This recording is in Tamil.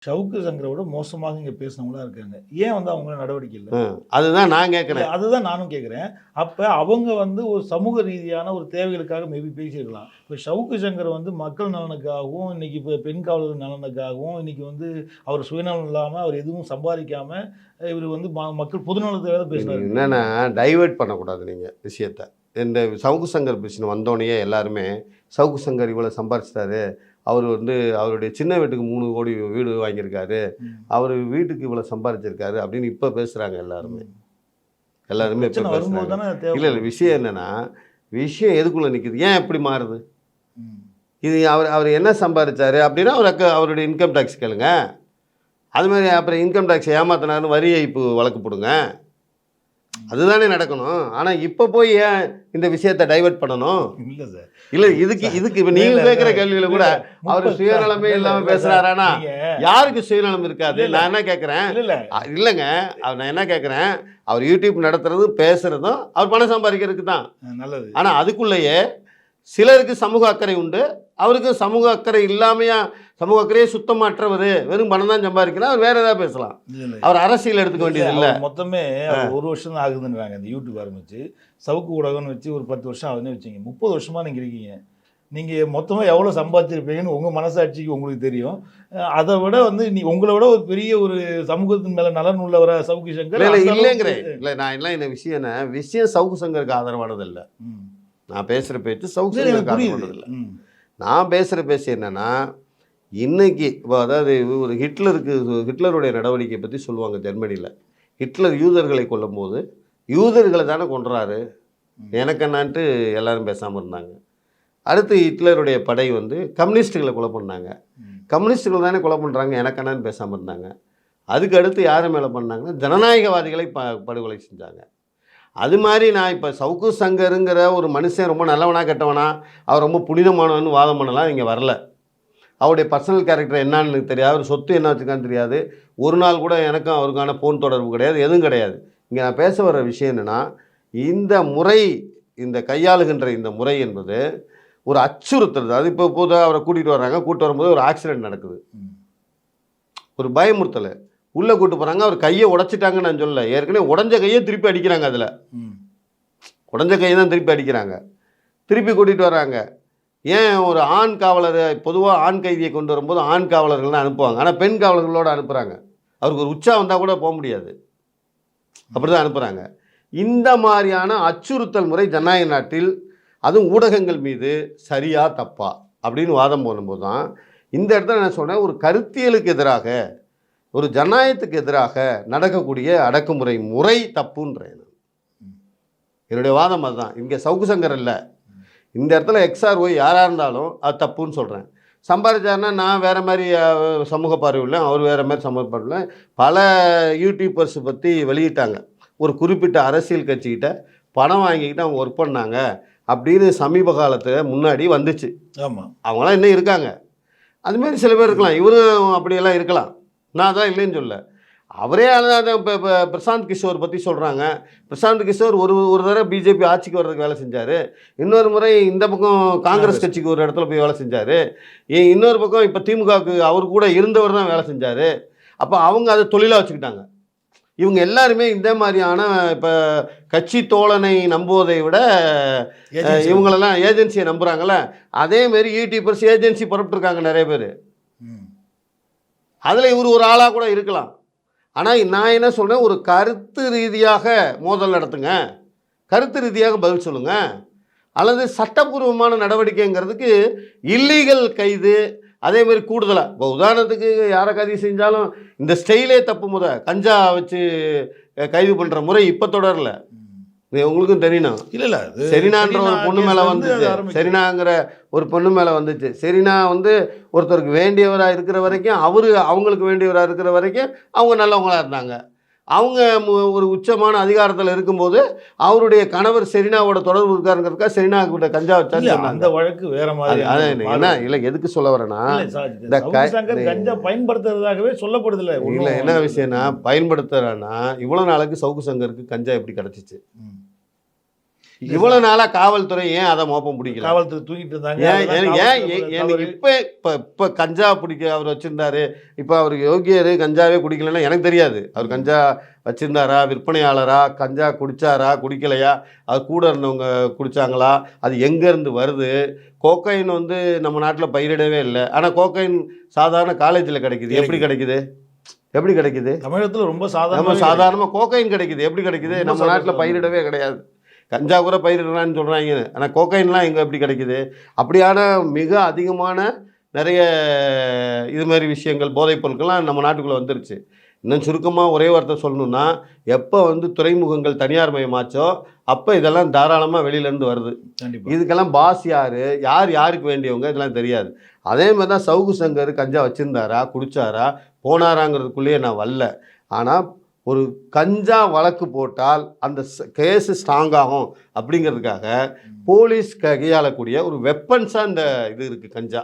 ஷவுக்கு சங்கரை விட மோசமாக இங்க பேசினவங்களா இருக்காங்க. ஏன் வந்து அவங்க நடவடிக்கை இல்ல? அதுதான் நான் கேட்கிறேன். அதுதான் நானும் கேட்கிறேன். அப்ப அவங்க வந்து ஒரு சமூக ரீதியான ஒரு தேவைகளுக்காக மேபி பேசியிருக்கலாம். இப்ப ஷவுக்கு சங்கர் வந்து மக்கள் நலனுக்காகவும், இன்னைக்கு இப்ப பெண் காவலர் நலனுக்காகவும், இன்னைக்கு வந்து அவர் சுயநலம் இல்லாம, அவர் எதுவும் சம்பாதிக்காம, இவரு வந்து மக்கள் பொதுநலத்துக்காக தான் பேசினாரு. என்னன்னா டைவர்ட் பண்ணக்கூடாது நீங்க விஷயத்த. இந்த சவுக்கு சங்கர் பிரச்சனை வந்தோடனே எல்லாருமே சவுக்கு சங்கர் இவ்வளோ சம்பாரிச்சிட்டாரு, அவர் வந்து அவருடைய சின்ன வீட்டுக்கு 3 கோடி வீடு வாங்கியிருக்காரு, அவர் வீட்டுக்கு இவ்வளோ சம்பாரிச்சிருக்காரு அப்படின்னு இப்போ பேசுகிறாங்க எல்லாருமே. எல்லாருமே இப்போ பேசுகிறாங்க. இல்லை விஷயம் என்னென்னா, விஷயம் எதுக்குள்ளே நிற்குது, ஏன் எப்படி மாறுது? இது அவர் என்ன சம்பாதிச்சாரு அப்படின்னா அவருடைய இன்கம் டேக்ஸ் கேளுங்க. அது மாதிரி அப்புறம் இன்கம் டேக்ஸ் ஏமாத்தினாருன்னு வரி ஏய்ப்பு வழக்கு போடுங்க. அதுதானே நடக்கணும். ஆனால் இப்போ போய் ஏன் இந்த விஷயத்தை டைவர்ட் பண்ணணும்? இல்லை சார், இல்லை இதுக்கு இப்போ நீங்கள் கேட்குற கேள்வியில் கூட அவர் சுயநலமே இல்லாமல் பேசுகிறாரானா யாருக்கு சுயநலம் இருக்காது? நான் என்ன கேட்குறேன், இல்லைங்க, நான் என்ன கேட்குறேன், அவர் யூடியூப் நடத்துறதும் பேசுகிறதும் அவர் பணம் சம்பாதிக்கிறதுக்கு தான் நல்லது. ஆனால் அதுக்குள்ளேயே சிலருக்கு சமூக அக்கறை உண்டு, அவருக்கு சமூக அக்கறை இல்லாமையா, சமூக அக்கறையே சுத்தமற்றவர், வெறும் பணம் தான் சம்பாதிக்கலாம், அவர் வேற ஏதாவது பேசலாம். அவர் அரசியல் எடுத்துக்க வேண்டியது இல்லை. மொத்தமே 1 வருஷம் தான் ஆகுதுன்றாங்க இந்த யூடியூப் ஆரம்பிச்சு. சவுக்கு ஊடகம்னு வச்சு ஒரு 10 வருஷம் ஆகுதுன்னு வச்சுங்க. 30 வருஷமா நீங்கள் இருக்கீங்க. நீங்கள் மொத்தமாக எவ்வளோ சம்பாதிச்சிருப்பீங்கன்னு உங்கள் மனசாட்சிக்கு உங்களுக்கு தெரியும். அதை விட வந்து உங்களை விட ஒரு பெரிய ஒரு சமூகத்தின் மேலே நலன் உள்ளவர சவுக்கு சங்கர் இல்லைங்கிறேன். இல்லை நான் எல்லாம் இந்த விஷயம் சவுக்கு சங்கருக்கு ஆதரவானது இல்லை. நான் பேசுகிற பேச்சு சவுக்கு சங்கருக்கு ஆதரவானது இல்லை. நான் பேசுகிற பேச்சு என்னென்னா, இன்றைக்கி அதாவது ஒரு ஹிட்லருடைய நடவடிக்கை பற்றி சொல்லுவாங்க ஜெர்மனியில். ஹிட்லர் யூதர்களை கொல்லும்போது யூதர்களை தானே கொன்றாரு, எனக்கு என்னான்ட்டு எல்லோரும் பேசாமல் இருந்தாங்க. அடுத்து ஹிட்லருடைய படை வந்து கம்யூனிஸ்ட்டுகளை கொலை பண்ணாங்க, கம்யூனிஸ்ட்டுகளை தானே கொலை பண்ணுறாங்க, எனக்கு என்னான்னு பேசாமல் இருந்தாங்க. அதுக்கு அடுத்து யாரை மேலே பண்ணாங்கன்னா ஜனநாயகவாதிகளை படுகொலை செஞ்சாங்க. அது மாதிரி நான் இப்போ சவுக்கு சங்கருங்கிற ஒரு மனுஷன் ரொம்ப நல்லவனா கெட்டவனா, அவர் ரொம்ப புனிதமானவன்னு வாதம் பண்ணலாம் இங்கே வரல. அவருடைய பர்சனல் கேரக்டர் என்னான்னு தெரியாது, அவர் சொத்து என்ன வச்சுக்கான்னு தெரியாது. ஒரு நாள் கூட எனக்கும் அவருக்கான ஃபோன் தொடர்பு கிடையாது, எதுவும் கிடையாது. இங்கே நான் பேச வர்ற விஷயம் என்னென்னா, இந்த முறை, இந்த கையாளுகின்ற இந்த முறை என்பது ஒரு அச்சுறுத்தல். அது இப்போ இப்போது அவரை கூட்டிகிட்டு வர்றாங்க, கூப்பிட்டு வரும்போது ஒரு ஆக்சிடென்ட் நடக்குது, ஒரு பயமுறுத்தல், உள்ளே கூட்டு போகிறாங்க, அவர் கையை உடைச்சிட்டாங்கன்னு நான் சொல்லலை, ஏற்கனவே உடஞ்ச கையை திருப்பி அடிக்கிறாங்க. அதில் உடஞ்ச கையை தான் திருப்பி அடிக்கிறாங்க, திருப்பி கூட்டிகிட்டு வர்றாங்க. ஏன் ஒரு ஆண் காவலரை, பொதுவாக ஆண் கைதியை கொண்டு வரும்போது ஆண் காவலர்கள்லாம் அனுப்புவாங்க, ஆனால் பெண் காவலர்களோடு அனுப்புகிறாங்க. அவருக்கு ஒரு உச்சா வந்தால் கூட போக முடியாது, அப்படி தான் அனுப்புகிறாங்க. இந்த மாதிரியான அச்சுறுத்தல் முறை ஜனநாயக நாட்டில், அதுவும் ஊடகங்கள் மீது சரியா தப்பா அப்படின்னு வாதம் போடும்போது தான் இந்த இடத்துல நான் சொன்னேன், ஒரு கருத்தியலுக்கு எதிராக, ஒரு ஜனநாயகத்துக்கு எதிராக நடக்கக்கூடிய அடக்குமுறை முறை தப்புன்றேன். என்னுடைய வாதம் அதுதான். இங்கே சவுக்கு சங்கர் இல்லை, இந்த இடத்துல XRY யாராக இருந்தாலும் அது தப்புன்னு சொல்கிறேன். சம்பாதிச்சாருன்னா நான் வேறு மாதிரி சமூக பார்வையில், அவர் வேறு மாதிரி சமூக பார்வையில். பல யூடியூபர்ஸ் பற்றி வெளியிட்டாங்க, ஒரு குறிப்பிட்ட அரசியல் கட்சிக்கிட்ட பணம் வாங்கிக்கிட்டு அவங்க ஒர்க் பண்ணாங்க அப்படின்னு சமீப காலத்தில் முன்னாடி வந்துச்சு. ஆமாம், அவங்களாம் இன்னும் இருக்காங்க. அதுமாரி சில பேர் இருக்கலாம், இவரும் அப்படியெல்லாம் இருக்கலாம், நான் தான் இல்லைன்னு சொல்ல. அவரே இப்போ பிரசாந்த் கிஷோர் பற்றி சொல்கிறாங்க. பிரசாந்த் கிஷோர் ஒரு தடவை பிஜேபி ஆட்சிக்கு வர்றதுக்கு வேலை செஞ்சார், இன்னொரு முறை இந்த பக்கம் காங்கிரஸ் கட்சிக்கு ஒரு இடத்துல போய் வேலை செஞ்சார், இன்னொரு பக்கம் இப்போ திமுகவுக்கு அவர் கூட இருந்தவர் தான் வேலை செஞ்சார். அப்போ அவங்க அதை தொழிலாக வச்சுக்கிட்டாங்க. இவங்க எல்லாருமே இந்த மாதிரியான இப்போ கட்சி தோழனை நம்புவதை விட இவங்களெல்லாம் ஏஜென்சியை நம்புகிறாங்கள, அதேமாரி யூடியூபர்ஸ் ஏஜென்சி புறப்பட்டுருக்காங்க நிறைய பேர். அதில் இவர் ஒரு ஆளாக கூட இருக்கலாம். ஆனால் நான் என்ன சொல்கிறேன், ஒரு கருத்து ரீதியாக மோதல் நடத்துங்க, கருத்து ரீதியாக பதில் சொல்லுங்கள். அல்லது சட்டப்பூர்வமான நடவடிக்கைங்கிறதுக்கு இல்லீகல் கைது, அதேமாரி கூடுதலாக இப்போ உதாரணத்துக்கு யாரை கைது செஞ்சாலும் இந்த ஸ்டைலே தப்பு. கஞ்சா வச்சு கைது பண்ணுற முறை இப்போ தொடரல, உங்களுக்கும் தெரியணும். இல்லை செரினான்ற ஒரு பொண்ணு மேலே வந்துச்சு, செரினாங்கிற ஒரு பொண்ணு மேலே வந்துச்சு. செரினா வந்து ஒருத்தருக்கு வேண்டியவராக இருக்கிற வரைக்கும், அவங்களுக்கு வேண்டியவராக இருக்கிற வரைக்கும் அவங்க நல்லவங்களாக இருந்தாங்க. அவங்க ஒரு உச்சமான அதிகாரத்தில் இருக்கும்போது அவருடைய கணவர் செரினாவோட தொடர்பு இருக்காருங்கிறதுக்காக செரினா கிட்ட கஞ்சா வச்சாங்க. அந்த வழக்கு வேற மாதிரி. என்ன இல்லை, எதுக்கு சொல்ல வரேன்னா, இந்த கஞ்சா பயன்படுத்துறதாகவே சொல்லப்படுது. இல்லை என்ன விஷயம்னா, பயன்படுத்துறான்னா இவ்வளோ நாளுக்கு சவுக்கு சங்கருக்கு கஞ்சா எப்படி கிடச்சிச்சு? இவ்வளவு நாளா காவல்துறை ஏன் அதை மோப்பம் பிடிக்கல? காவல்துறை தூங்கிட்டு இருந்தாங்க. ஏன் அதெல்லாம் காவல்துறை இப்போ கஞ்சா பிடிக்க அவர் வச்சிருந்தாரு. இப்போ அவர் யோகியர் கஞ்சாவே குடிக்கலன்னா எனக்கு தெரியாது. அவர் கஞ்சா வச்சிருந்தாரா, விற்பனையாளரா, கஞ்சா குடிச்சாரா, குடிக்கலையா, அது கூட இருந்தவங்க குடிச்சாங்களா, அது எங்கேருந்து வருது? கோக்கைன் வந்து நம்ம நாட்டில் பயிரிடவே இல்லை. ஆனால் கோக்கைன் சாதாரண காலேஜில் கிடைக்குது. எப்படி கிடைக்குது? எப்படி கிடைக்குது? தமிழகத்துல ரொம்ப நம்ம சாதாரணமாக கோக்கைன் கிடைக்குது. எப்படி கிடைக்குது? ரொம்ப நம்ம நாட்டில் பயிரிடவே கிடையாது. கஞ்சா கூட பயிரிடுறான்னு சொல்கிறாங்க. ஆனால் கோக்கைன்லாம் எங்கே எப்படி கிடைக்குது? அப்படியான மிக அதிகமான நிறைய இது மாதிரி விஷயங்கள், போதைப் பொருட்கள்லாம் நம்ம நாட்டுக்குள்ளே வந்துருச்சு. இன்னும் சுருக்கமாக ஒரே வார்த்தை சொல்லணுன்னா, எப்போ வந்து துறைமுகங்கள் தனியார் மயமாச்சோ அப்போ இதெல்லாம் தாராளமாக வெளியிலேருந்து வருது. கண்டிப்பா. இதுக்கெல்லாம் பாஸ் யார், யார் யாருக்கு வேண்டியவங்க, இதெல்லாம் தெரியாது. அதே மாதிரி தான் சவுக்கு சங்கர் கஞ்சா வச்சுருந்தாரா, குடித்தாரா, போனாராங்கிறதுக்குள்ளேயே நான் வரல. ஆனால் ஒரு கஞ்சா வழக்கு போட்டால் அந்த கேஸு ஸ்ட்ராங் ஆகும் அப்படிங்கிறதுக்காக போலீஸ் கையாளக்கூடிய ஒரு வெப்பன்ஸாக இந்த இது இருக்குது கஞ்சா.